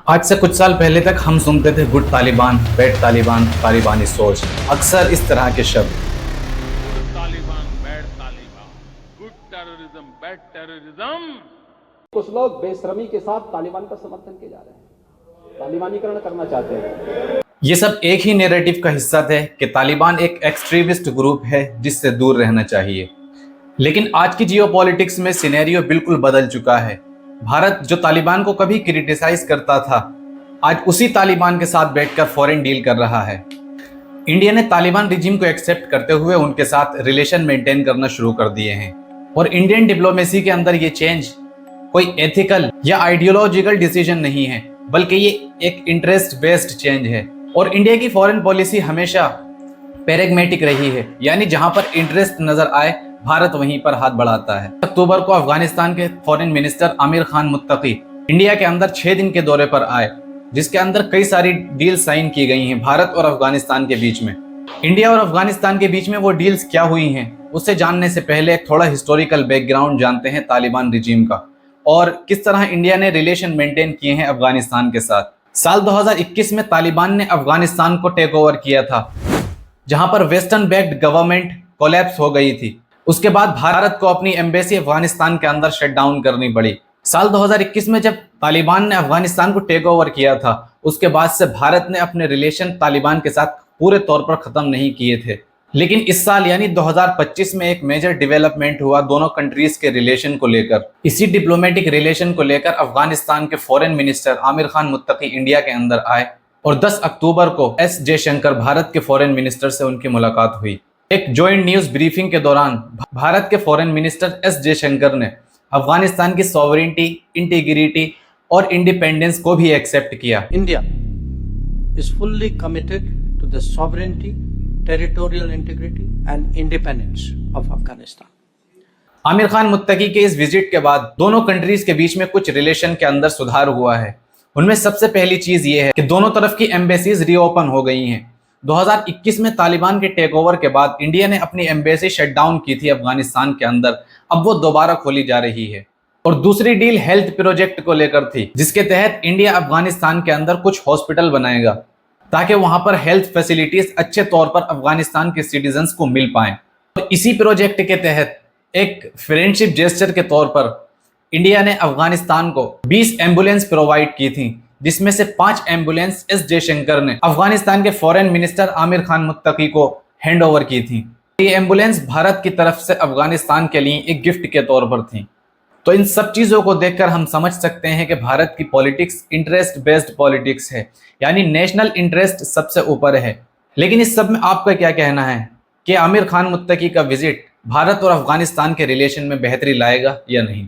आज से कुछ साल पहले तक हम सुनते थे गुड तालिबान, बैड तालिबान, तालिबानी सोच, अक्सर इस तरह के शब्द। Good Taliban, bad Taliban, good terrorism, bad terrorism. कुछ लोग बेशर्मी के साथ तालिबान का समर्थन किए जा रहे हैं, तालिबानीकरण करना चाहते हैं। ये सब एक ही नैरेटिव का हिस्सा थे कि तालिबान एक एक्सट्रीमिस्ट ग्रुप है जिससे दूर रहना चाहिए। लेकिन आज की जियोपॉलिटिक्स में सिनेरियो बिल्कुल बदल चुका है। भारत जो तालिबान को कभी क्रिटिसाइज करता था, आज उसी तालिबान के साथ बैठकर फॉरेन डील कर रहा है। इंडिया ने तालिबान रिजीम को एक्सेप्ट करते हुए उनके साथ रिलेशन मेंटेन करना शुरू कर दिए हैं। और इंडियन डिप्लोमेसी के अंदर ये चेंज कोई एथिकल या आइडियोलॉजिकल डिसीजन नहीं है, बल्कि ये एक इंटरेस्ट बेस्ड चेंज है। और इंडिया की फॉरेन पॉलिसी हमेशा पैरेगमेटिक रही है, यानी जहां पर इंटरेस्ट नजर आए भारत वहीं पर हाथ बढ़ाता है। अक्टूबर को अफगानिस्तान के foreign minister Amir Khan Muttaqi India के अंदर 6 दिन के दौरे पर आए, जिसके अंदर कई सारी डील साइन की गई हैं भारत और अफगानिस्तान के बीच में। इंडिया और अफगानिस्तान के बीच में वो डील्स क्या हुई हैं, उससे जानने से पहले थोड़ा हिस्टोरिकल बैकग्राउंड जानते हैं तालिबान रिजीम का और किस तरह इंडिया ने रिलेशन मेंटेन किए हैं अफगानिस्तान के साथ। साल 2021 में तालिबान ने अफगानिस्तान को टेक ओवर किया था, जहां पर वेस्टर्न बैक्ड गवर्नमेंट कोलैप्स हो गई थी। उसके बाद भारत को अपनी एम्बेसी अफगानिस्तान के अंदर शट डाउन करनी पड़ी। साल 2021 में जब तालिबान ने अफगानिस्तान को टेक ओवर किया था, उसके बाद से भारत ने अपने रिलेशन तालिबान के साथ पूरे तौर पर खत्म नहीं किए थे। लेकिन इस साल यानी 2025 में एक मेजर डेवलपमेंट हुआ दोनों कंट्रीज के रिलेशन को लेकर। इसी डिप्लोमेटिक रिलेशन को लेकर अफगानिस्तान के foreign minister Amir Khan Muttaqi India के अंदर आए और 10 अक्टूबर को एस जयशंकर भारत के फॉरेन मिनिस्टर से उनकी मुलाकात हुई। एक जॉइंट न्यूज ब्रीफिंग के दौरान भारत के फॉरेन मिनिस्टर एस जयशंकर ने अफगानिस्तान की सॉवरेनिटी, इंटीग्रिटी और इंडिपेंडेंस को भी एक्सेप्ट किया। India is fully committed to the sovereignty, territorial integrity and independence of Afghanistan. Amir Khan Muttaqi के इस विजिट के बाद दोनों कंट्रीज के बीच में कुछ रिलेशन के अंदर सुधार हुआ है। उनमें सबसे पहली चीज ये है कि दोनों तरफ की एम्बेसीज रीओपन हो गई हैं। 2021 में तालिबान के टेक ओवर के बाद इंडिया ने अपनी एम्बेसी शट डाउन की थी अफगानिस्तान के अंदर, अब वो दोबारा खोली जा रही है। और दूसरी डील हेल्थ प्रोजेक्ट को लेकर थी, जिसके तहत इंडिया अफगानिस्तान के अंदर कुछ हॉस्पिटल बनाएगा ताकि वहां पर हेल्थ फैसिलिटीज अच्छे तौर पर अफगानिस्तान के सिटीजन्स को मिल पाएं। और इसी प्रोजेक्ट के तहत एक फ्रेंडशिप जेस्चर के तौर पर इंडिया ने अफगानिस्तान को 20 एम्बुलेंस प्रोवाइड की थी, जिसमें से 5 एम्बुलेंस एस जयशंकर ने अफगानिस्तान के फॉरेन मिनिस्टर आमिर खान मुत्तकी को हैंड ओवर की थी। ये एम्बुलेंस भारत की तरफ से अफगानिस्तान के लिए एक गिफ्ट के तौर पर थी। तो इन सब चीजों को देखकर हम समझ सकते हैं कि भारत की पॉलिटिक्स इंटरेस्ट बेस्ड पॉलिटिक्स है, यानी नेशनल इंटरेस्ट सबसे ऊपर है। लेकिन इस सब में आपका क्या कहना है कि आमिर खान मुत्तकी का विजिट भारत और अफगानिस्तान के रिलेशन में बेहतरी लाएगा या नहीं?